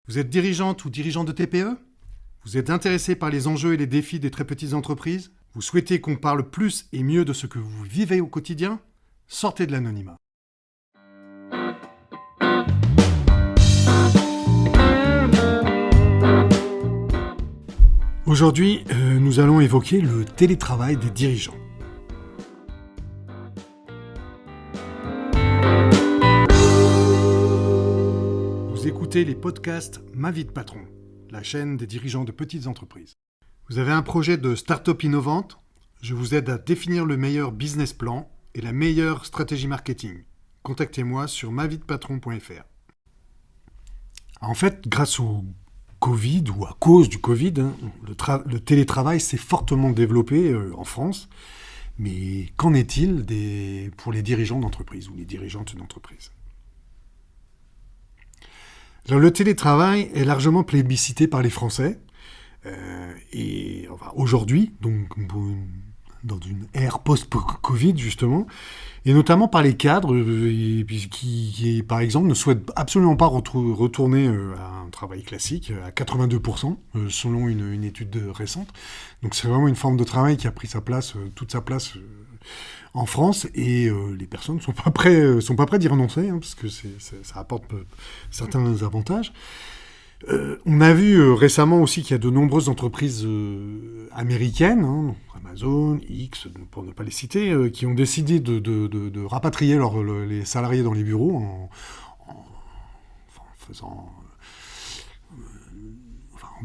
Vous êtes dirigeante ou dirigeant de TPE? Vous êtes intéressé par les enjeux et les défis des très petites entreprises? Vous souhaitez qu'on parle plus et mieux de ce que vous vivez au quotidien? Sortez de l'anonymat. Aujourd'hui, nous allons évoquer le télétravail des dirigeants. Vous écoutez les podcasts Ma vie de patron, la chaîne des dirigeants de petites entreprises. Vous avez un projet de start-up innovante? Je vous aide à définir le meilleur business plan et la meilleure stratégie marketing. Contactez-moi sur maviedepatron.fr. En fait, grâce au Covid ou à cause du Covid, le télétravail s'est fortement développé en France. Mais qu'en est-il pour les dirigeants d'entreprise ou les dirigeantes d'entreprise? Alors, le télétravail est largement plébiscité par les Français. Aujourd'hui, donc dans une ère post-Covid justement, et notamment par les cadres qui, par exemple, ne souhaitent absolument pas retourner à un travail classique à 82%, selon une étude récente. Donc c'est vraiment une forme de travail qui a pris toute sa place en France, et les personnes ne sont pas prêts d'y renoncer, parce que ça apporte certains avantages. On a vu récemment aussi qu'il y a de nombreuses entreprises américaines, Amazon, X, pour ne pas les citer, qui ont décidé de rapatrier les salariés dans les bureaux en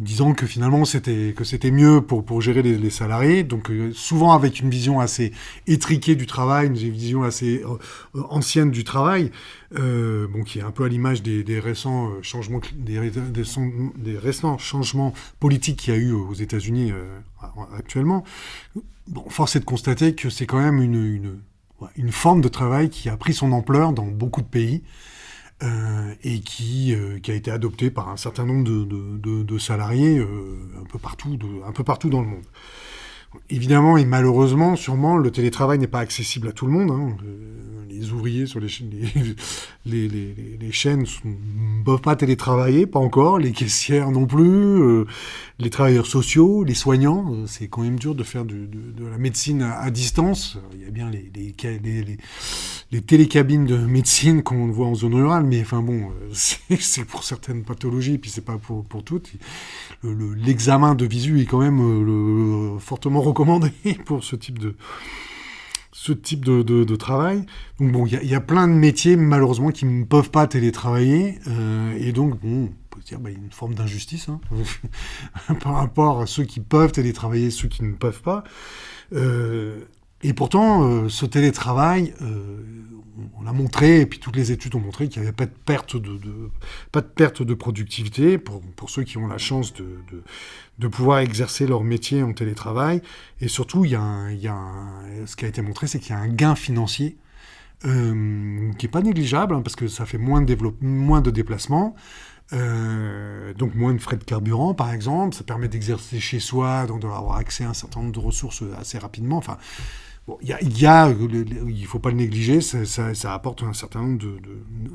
disant que finalement c'était mieux pour gérer les salariés, donc souvent avec une vision assez étriquée du travail, une vision assez ancienne du travail, qui est un peu à l'image des récents changements politiques qu'il y a eu aux États-Unis actuellement. Bon, force est de constater que c'est quand même une forme de travail qui a pris son ampleur dans beaucoup de pays. Et qui a été adopté par un certain nombre de salariés un peu partout dans le monde. Évidemment et malheureusement, sûrement, le télétravail n'est pas accessible à tout le monde. Les ouvriers sur les chaînes ne peuvent pas télétravailler, pas encore. Les caissières non plus. Les travailleurs sociaux, les soignants. C'est quand même dur de faire de la médecine à distance. Il y a bien les télécabines de médecine qu'on voit en zone rurale, mais enfin bon, c'est pour certaines pathologies, puis c'est pas pour toutes. L'examen de visu est quand même fortement recommandé pour ce type de travail. Donc bon, il y a plein de métiers malheureusement qui ne peuvent pas télétravailler, et donc bon, on peut se dire il y a une forme d'injustice par rapport à ceux qui peuvent télétravailler, ceux qui ne peuvent pas. Et pourtant, ce télétravail, on l'a montré, et puis toutes les études ont montré qu'il n'y avait pas de perte de productivité pour ceux qui ont la chance de pouvoir exercer leur métier en télétravail. Et surtout, ce qui a été montré, c'est qu'il y a un gain financier qui n'est pas négligeable, parce que ça fait moins de déplacements. Donc moins de frais de carburant par exemple, ça permet d'exercer chez soi, donc d'avoir accès à un certain nombre de ressources assez rapidement. Enfin, bon, il faut pas le négliger, ça apporte un certain nombre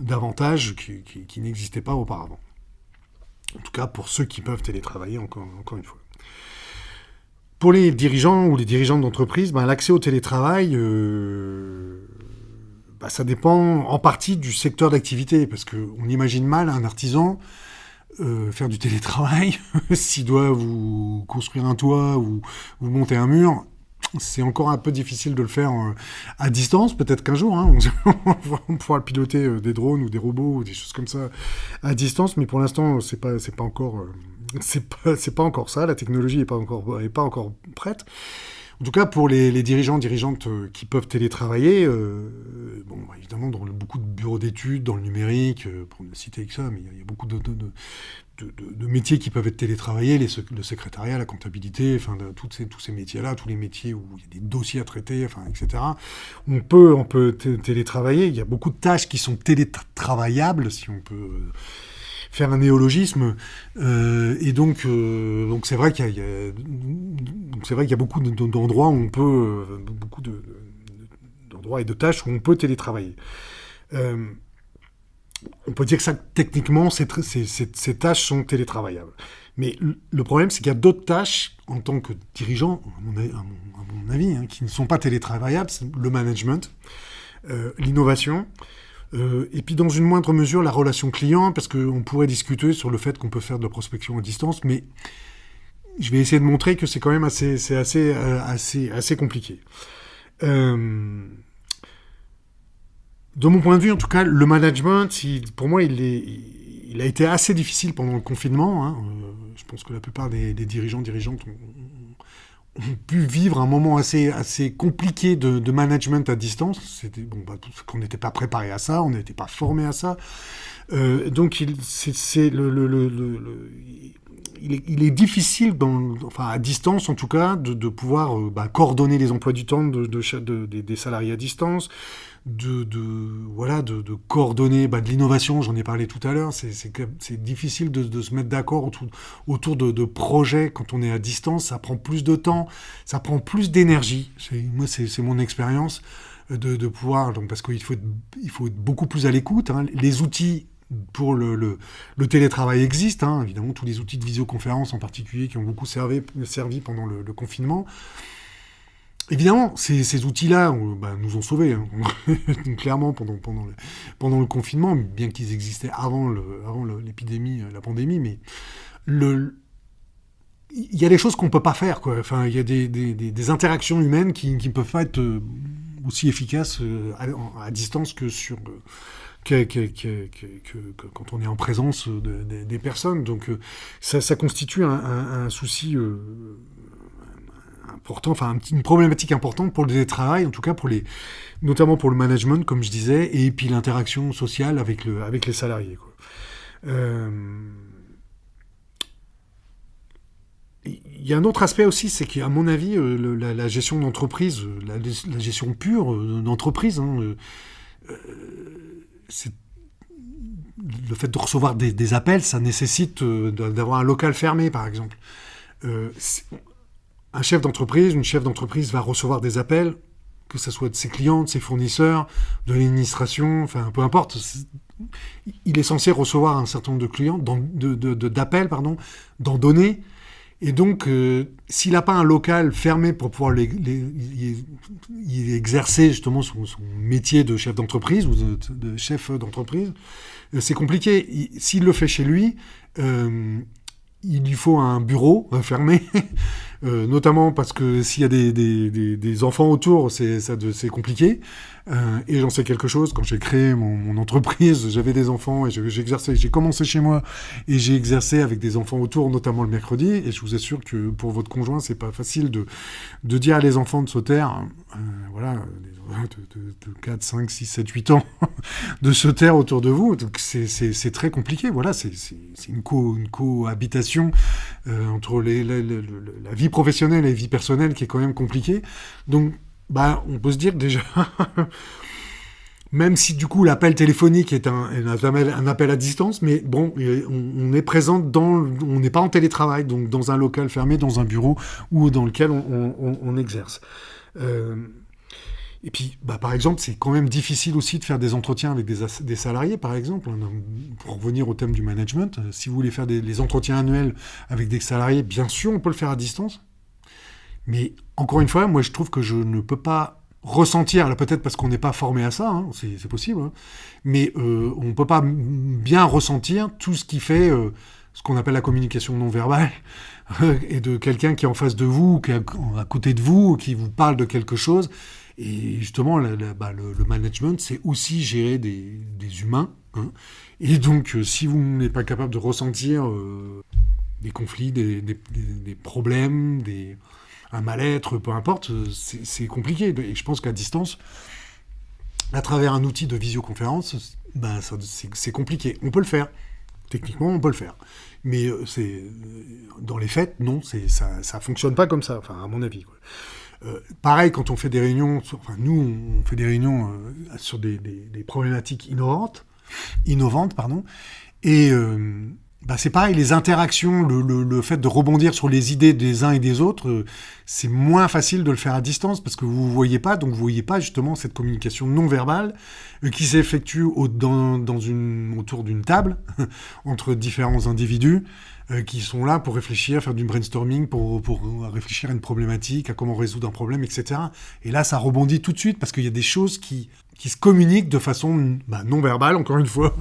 d'avantages qui n'existaient pas auparavant. En tout cas pour ceux qui peuvent télétravailler, encore une fois. Pour les dirigeants ou les dirigeantes d'entreprise, l'accès au télétravail, ça dépend en partie du secteur d'activité, parce qu'on imagine mal un artisan faire du télétravail s'il doit vous construire un toit ou vous monter un mur. C'est encore un peu difficile de le faire à distance. Peut-être qu'un jour, on pourra piloter des drones ou des robots ou des choses comme ça à distance, mais pour l'instant, c'est pas encore ça. La technologie est pas encore prête. En tout cas, pour les dirigeantes qui peuvent télétravailler, évidemment, dans beaucoup de bureaux d'études, dans le numérique, pour ne citer que ça, mais il y a beaucoup de métiers qui peuvent être télétravaillés, le secrétariat, la comptabilité, tous ces métiers-là, tous les métiers où il y a des dossiers à traiter, etc. On peut télétravailler. Il y a beaucoup de tâches qui sont télétravaillables, si on peut faire un néologisme, et donc c'est vrai qu'il y a beaucoup d'endroits où on peut d'endroits et de tâches où on peut télétravailler. on peut dire que ça, techniquement, ces tâches sont télétravaillables. Mais le problème, c'est qu'il y a d'autres tâches, en tant que dirigeant, à mon avis, hein, qui ne sont pas télétravaillables. C'est le management, l'innovation, et puis dans une moindre mesure, la relation client, parce qu'on pourrait discuter sur le fait qu'on peut faire de la prospection à distance, mais je vais essayer de montrer que c'est quand même assez compliqué. Euh, de mon point de vue, en tout cas, le management, pour moi, il a été assez difficile pendant le confinement. Hein. Je pense que la plupart des dirigeantes ont pu vivre un moment assez compliqué de management à distance. C'était parce qu'on n'était pas préparé à ça, on n'était pas formé à ça. Donc il est difficile, à distance en tout cas, de pouvoir coordonner les emplois du temps des salariés à distance, de coordonner de l'innovation, j'en ai parlé tout à l'heure. C'est difficile de se mettre d'accord autour de projets quand on est à distance. Ça prend plus de temps, ça prend plus d'énergie. Moi, c'est mon expérience de pouvoir, donc, parce qu'il faut être beaucoup plus à l'écoute. Hein. Les outils pour le télétravail existent, hein, évidemment, tous les outils de visioconférence en particulier qui ont beaucoup servi pendant le confinement. Évidemment, ces outils-là nous ont sauvés, hein. Clairement, pendant le confinement, bien qu'ils existaient avant l'épidémie, la pandémie, mais il y a des choses qu'on ne peut pas faire, quoi. Enfin, il y a des interactions humaines qui ne peuvent pas être aussi efficaces à distance que quand on est en présence des personnes. Donc ça constitue un souci important, une problématique importante pour le télétravail, en tout cas notamment pour le management, comme je disais, et puis l'interaction sociale avec les salariés, quoi. Il y a un autre aspect aussi, c'est qu'à mon avis, la gestion d'entreprise, la gestion pure d'entreprise, hein, c'est le fait de recevoir des appels, ça nécessite d'avoir un local fermé, par exemple. Un chef d'entreprise, une chef d'entreprise va recevoir des appels, que ce soit de ses clients, de ses fournisseurs, de l'administration, peu importe. Il est censé recevoir un certain nombre de clients, d'appels, d'en donner. Et donc, s'il n'a pas un local fermé pour pouvoir y exercer justement son métier de chef d'entreprise ou de chef d'entreprise, c'est compliqué. S'il le fait chez lui, il lui faut un bureau fermé, notamment parce que s'il y a des enfants autour, c'est compliqué. Et j'en sais quelque chose, quand j'ai créé mon entreprise, j'avais des enfants et j'exerçais. J'ai commencé chez moi et j'ai exercé avec des enfants autour, notamment le mercredi. Et je vous assure que pour votre conjoint, c'est pas facile de dire à les enfants de se taire, de 4, 5, 6, 7, 8 ans, de se taire autour de vous. Donc c'est très compliqué. Voilà, c'est une cohabitation entre la vie professionnelle et la vie personnelle qui est quand même compliquée. Donc, on peut se dire que déjà, même si du coup l'appel téléphonique est un appel à distance, mais bon, on est présent on n'est pas en télétravail, donc dans un local fermé, dans un bureau ou dans lequel on exerce. Et puis, par exemple, c'est quand même difficile aussi de faire des entretiens avec des salariés, par exemple. Pour revenir au thème du management, si vous voulez faire les entretiens annuels avec des salariés, bien sûr, on peut le faire à distance. Mais encore une fois, moi, je trouve que je ne peux pas ressentir, là, peut-être parce qu'on n'est pas formé à ça, hein, c'est possible, hein, mais on ne peut pas bien ressentir tout ce qui fait ce qu'on appelle la communication non verbale, et de quelqu'un qui est en face de vous, qui est à côté de vous, qui vous parle de quelque chose. Et justement, le management, c'est aussi gérer des humains. Hein. Et donc, si vous n'êtes pas capable de ressentir des conflits, des problèmes, un mal-être, peu importe, c'est compliqué. Et je pense qu'à distance, à travers un outil de visioconférence, c'est compliqué. On peut le faire. Techniquement, on peut le faire. Mais dans les faits, non, ça fonctionne pas comme ça, à mon avis, quoi. Pareil, quand on fait des réunions, nous, on fait des réunions sur des problématiques innovantes, et c'est pareil, les interactions, le fait de rebondir sur les idées des uns et des autres, c'est moins facile de le faire à distance parce que vous ne voyez pas, donc vous ne voyez pas justement cette communication non verbale qui s'effectue autour d'une table entre différents individus qui sont là pour réfléchir, faire du brainstorming, pour réfléchir à une problématique, à comment résoudre un problème, etc. Et là, ça rebondit tout de suite parce qu'il y a des choses qui se communiquent de façon non verbale, encore une fois,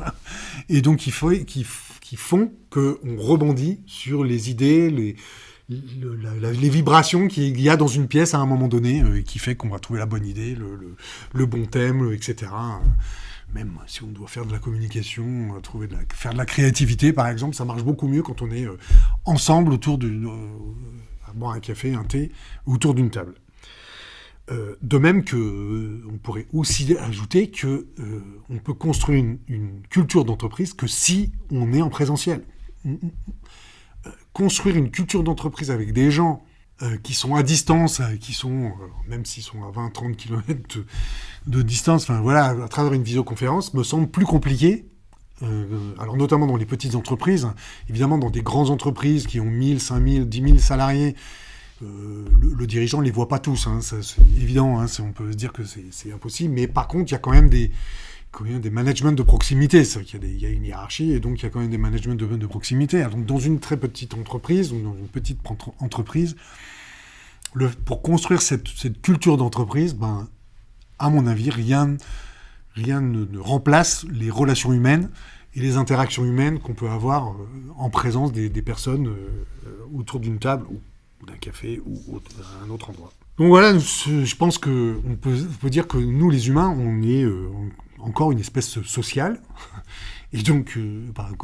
et donc qui font qu'on rebondit sur les idées, les vibrations qu'il y a dans une pièce à un moment donné, qui fait qu'on va trouver la bonne idée, le bon thème, etc. Même si on doit faire de la communication, faire de la créativité, par exemple, ça marche beaucoup mieux quand on est ensemble autour à boire un café, un thé, autour d'une table. De même que on pourrait aussi ajouter que on peut construire une culture d'entreprise que si on est en présentiel. Construire une culture d'entreprise avec des gens qui sont à distance, même s'ils sont à 20-30 km de distance, à travers une visioconférence, me semble plus compliqué. Alors notamment dans les petites entreprises, évidemment dans des grandes entreprises qui ont 1000, 5000, 10 000 salariés, le dirigeant ne les voit pas tous, c'est évident, on peut se dire que c'est impossible, mais par contre il y a quand même des managements de proximité, il y a une hiérarchie et donc il y a quand même des managements de proximité. Donc dans une très petite entreprise ou dans une petite entreprise, pour construire cette culture d'entreprise, à mon avis, rien ne remplace les relations humaines et les interactions humaines qu'on peut avoir en présence des personnes autour d'une table ou d'un café ou d'un autre endroit. Donc voilà, je pense qu'on peut dire que nous, les humains, on est encore une espèce sociale. Et donc,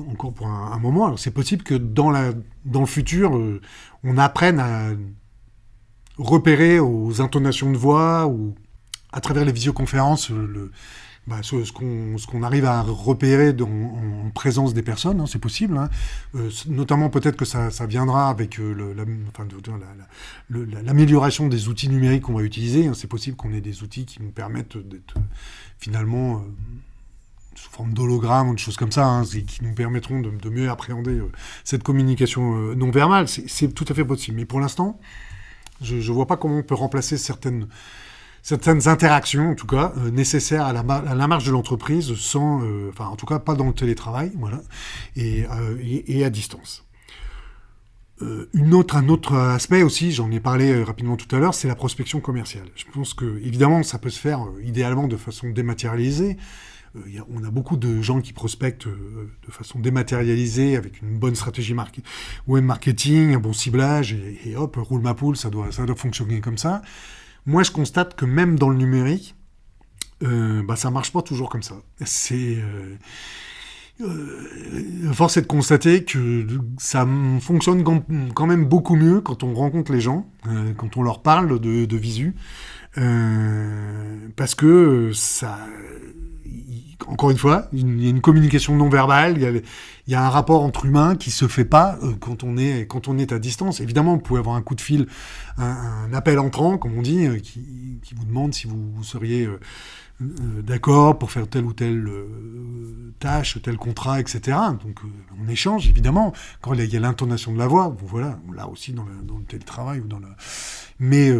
encore pour un moment, alors c'est possible que dans le futur, on apprenne à repérer aux intonations de voix ou à travers les visioconférences ce qu'on arrive à repérer en présence des personnes, c'est possible. Notamment peut-être que ça viendra avec l'amélioration des outils numériques qu'on va utiliser. C'est possible qu'on ait des outils qui nous permettent d'être finalement sous forme d'hologramme ou de choses comme ça, qui nous permettront de mieux appréhender cette communication non verbale. C'est tout à fait possible. Mais pour l'instant, je ne vois pas comment on peut remplacer certaines interactions, en tout cas, nécessaires à la marche de l'entreprise, en tout cas pas dans le télétravail, voilà, et à distance. Un autre aspect aussi, j'en ai parlé rapidement tout à l'heure, c'est la prospection commerciale. Je pense que, évidemment, ça peut se faire idéalement de façon dématérialisée. On a beaucoup de gens qui prospectent de façon dématérialisée avec une bonne stratégie web marketing, un bon ciblage, et hop, roule ma poule, ça doit fonctionner comme ça. Moi, je constate que même dans le numérique, ça marche pas toujours comme ça. Force est de constater que ça fonctionne quand même beaucoup mieux quand on rencontre les gens, quand on leur parle de visu, parce que encore une fois, il y a une communication non verbale, il y a un rapport entre humains qui se fait pas quand on est à distance. Évidemment, vous pouvez avoir un coup de fil, un appel entrant, comme on dit, qui vous demande si vous seriez d'accord pour faire telle ou telle tâche, tel contrat, etc. Donc on échange, évidemment. Quand il y a l'intonation de la voix, voilà, là aussi dans le télétravail ou mais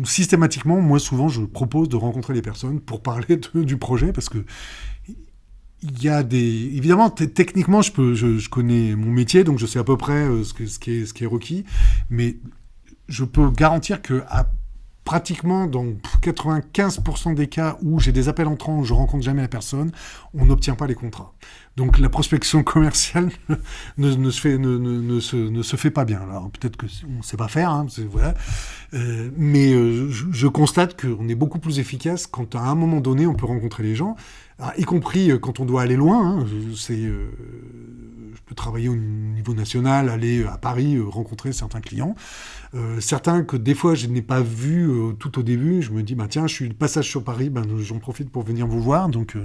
systématiquement, moi souvent, je propose de rencontrer les personnes pour parler du projet, parce que il y a évidemment, techniquement, je connais mon métier, donc je sais à peu près ce qui est requis, mais je peux garantir que pratiquement dans 95% des cas où j'ai des appels entrants où je rencontre jamais la personne, on n'obtient pas les contrats. Donc la prospection commerciale ne se fait pas bien. Alors peut-être qu'on ne sait pas faire, voilà. Mais je constate qu'on est beaucoup plus efficace quand à un moment donné on peut rencontrer les gens, y compris quand on doit aller loin. Je peux travailler au niveau national, aller à Paris, rencontrer certains clients. Certains que des fois je n'ai pas vus tout au début, je me dis tiens, je suis de passage sur Paris, j'en profite pour venir vous voir. Donc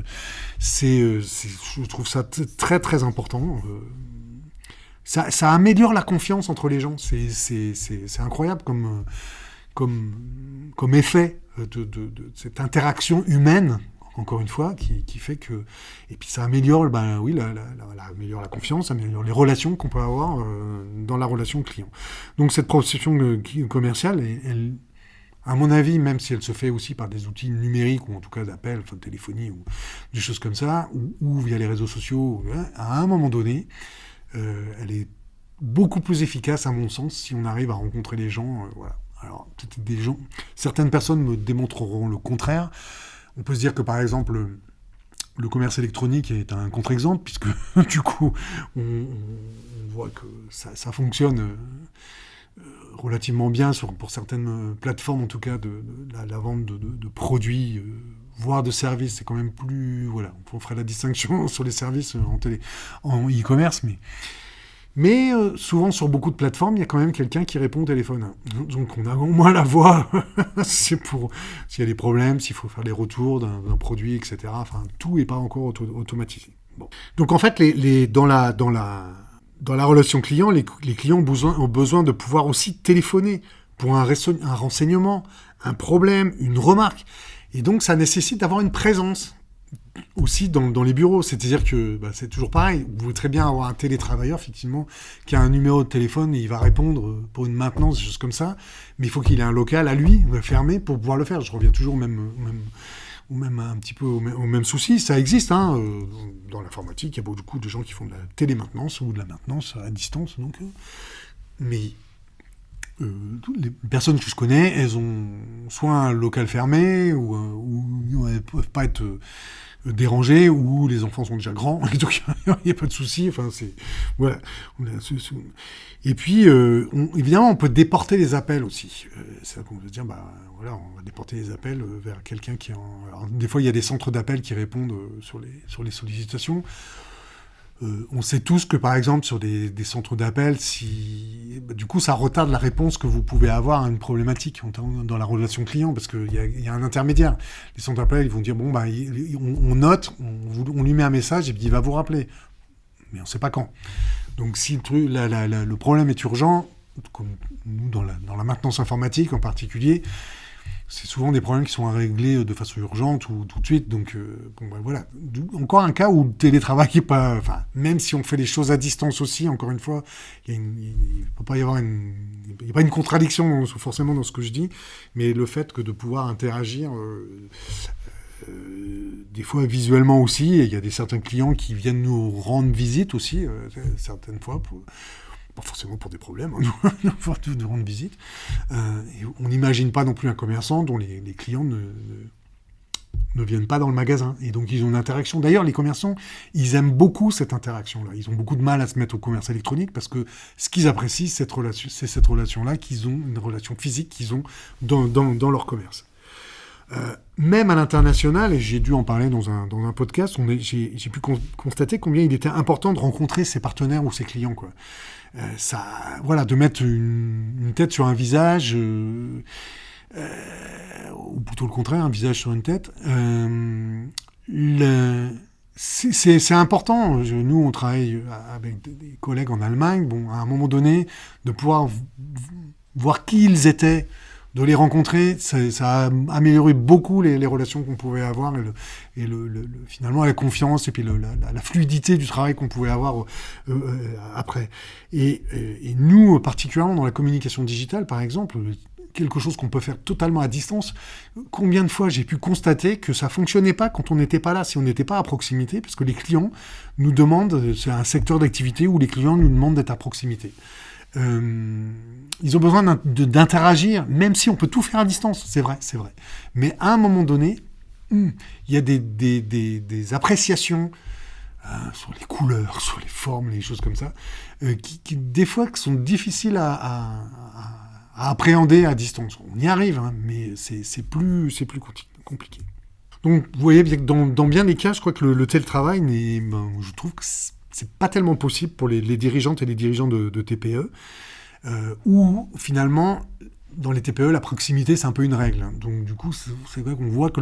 je trouve ça très très important. Ça améliore la confiance entre les gens. C'est incroyable comme effet de cette interaction humaine encore une fois, qui fait que... Et puis ça améliore, améliore la confiance, améliore les relations qu'on peut avoir dans la relation client. Donc cette prospection commerciale, elle, à mon avis, même si elle se fait aussi par des outils numériques, ou en tout cas d'appel, enfin de téléphonie, ou des choses comme ça, ou via les réseaux sociaux, à un moment donné, elle est beaucoup plus efficace, à mon sens, si on arrive à rencontrer les gens. Voilà. Alors, certaines personnes me démontreront le contraire. On peut se dire que, par exemple, le commerce électronique est un contre-exemple, puisque, du coup, on voit que ça fonctionne relativement bien pour certaines plateformes, en tout cas, de la vente de produits, voire de services. C'est quand même plus... Voilà, on ferait la distinction sur les services en e-commerce, mais souvent, sur beaucoup de plateformes, il y a quand même quelqu'un qui répond au téléphone. Donc, on a au moins la voix. C'est pour s'il y a des problèmes, s'il faut faire les retours d'un produit, etc. Enfin, tout n'est pas encore automatisé. Bon. Donc, en fait, dans la relation client, les clients ont besoin de pouvoir aussi téléphoner pour un renseignement, un problème, une remarque. Et donc, ça nécessite d'avoir une présence aussi dans les bureaux. C'est-à-dire que c'est toujours pareil. Vous pouvez très bien avoir un télétravailleur, effectivement, qui a un numéro de téléphone et il va répondre pour une maintenance, des choses comme ça. Mais il faut qu'il ait un local à lui, fermé, pour pouvoir le faire. Je reviens toujours même un petit peu au même souci. Ça existe, hein. Dans l'informatique, il y a beaucoup de gens qui font de la télémaintenance ou de la maintenance à distance. Donc, mais les personnes que je connais, elles ont soit un local fermé, ou elles ne peuvent pas être dérangées, ou les enfants sont déjà grands, et donc il n'y a pas de souci. Enfin, voilà. Et puis, évidemment, on peut déporter les appels aussi. C'est-à-dire qu'on peut dire, voilà, on va déporter les appels vers quelqu'un qui est Alors, des fois, il y a des centres d'appels qui répondent sur les sollicitations. On sait tous que, par exemple, sur des centres d'appel, du coup, ça retarde la réponse que vous pouvez avoir à une problématique dans la relation client, parce qu'il y a un intermédiaire. Les centres d'appel, ils vont dire, on note, on lui met un message, et puis il va vous rappeler. Mais on ne sait pas quand. Donc, si le problème est urgent, comme nous, dans la maintenance informatique en particulier, c'est souvent des problèmes qui sont à régler de façon urgente ou tout de suite. Donc, voilà. Encore un cas où le télétravail n'est pas... Enfin, même si on fait les choses à distance aussi, encore une fois, il ne peut pas y avoir il n'y a pas une contradiction forcément dans ce que je dis, mais le fait que de pouvoir interagir... des fois visuellement aussi, et il y a certains clients qui viennent nous rendre visite aussi, certaines fois, pas forcément pour des problèmes, pour nous rendre visite. Et on n'imagine pas non plus un commerçant dont les clients ne viennent pas dans le magasin. Et donc, ils ont une interaction. D'ailleurs, les commerçants, ils aiment beaucoup cette interaction-là. Ils ont beaucoup de mal à se mettre au commerce électronique parce que ce qu'ils apprécient, c'est cette relation-là qu'ils ont, une relation physique qu'ils ont dans leur commerce. Même à l'international, et j'ai dû en parler dans un podcast, j'ai pu constater combien il était important de rencontrer ses partenaires ou ses clients, quoi. Voilà, de mettre une tête sur un visage, ou plutôt le contraire, un visage sur une tête. C'est important. Nous, on travaille avec des collègues en Allemagne. Bon, à un moment donné, de pouvoir voir qui ils étaient, de les rencontrer, ça a amélioré beaucoup les relations qu'on pouvait avoir et finalement la confiance et puis la fluidité du travail qu'on pouvait avoir après. Et nous, particulièrement dans la communication digitale, par exemple, quelque chose qu'on peut faire totalement à distance, combien de fois j'ai pu constater que ça fonctionnait pas quand on n'était pas là, si on n'était pas à proximité, parce que les clients nous demandent, c'est un secteur d'activité où les clients nous demandent d'être à proximité. Ils ont besoin d'interagir, même si on peut tout faire à distance, c'est vrai. Mais à un moment donné, il y a des appréciations sur les couleurs, sur les formes, les choses comme ça, qui des fois sont difficiles à appréhender à distance. On y arrive, hein, mais c'est plus compliqué. Donc, vous voyez bien que dans bien des cas, je crois que le télétravail, je trouve que c'est pas tellement possible pour les dirigeantes et les dirigeants de TPE, où finalement, dans les TPE, la proximité, c'est un peu une règle. Donc du coup, c'est vrai qu'on voit que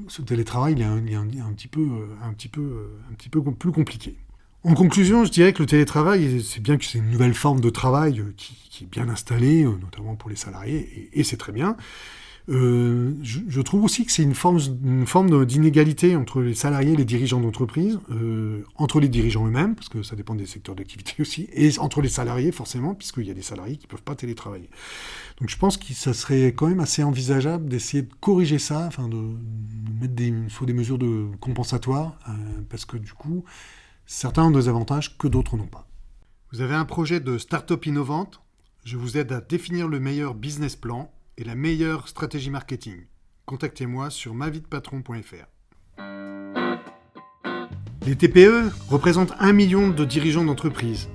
ce télétravail il est un petit peu plus compliqué. En conclusion, je dirais que le télétravail, c'est bien que c'est une nouvelle forme de travail qui est bien installée, notamment pour les salariés, et c'est très bien. Je trouve aussi que c'est une forme d'inégalité entre les salariés et les dirigeants d'entreprise, entre les dirigeants eux-mêmes, parce que ça dépend des secteurs d'activité aussi, et entre les salariés, forcément, puisqu'il y a des salariés qui ne peuvent pas télétravailler. Donc je pense que ça serait quand même assez envisageable d'essayer de corriger ça, enfin de mettre soit des mesures compensatoires, parce que du coup, certains ont des avantages que d'autres n'ont pas. Vous avez un projet de start-up innovante? Je vous aide à définir le meilleur business plan et la meilleure stratégie marketing. Contactez-moi sur maviedepatron.fr. Les TPE représentent 1 million de dirigeants d'entreprise.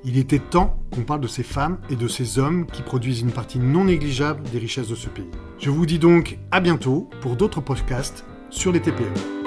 Il était temps qu'on parle de ces femmes et de ces hommes qui produisent une partie non négligeable des richesses de ce pays. Je vous dis donc à bientôt pour d'autres podcasts sur les TPE.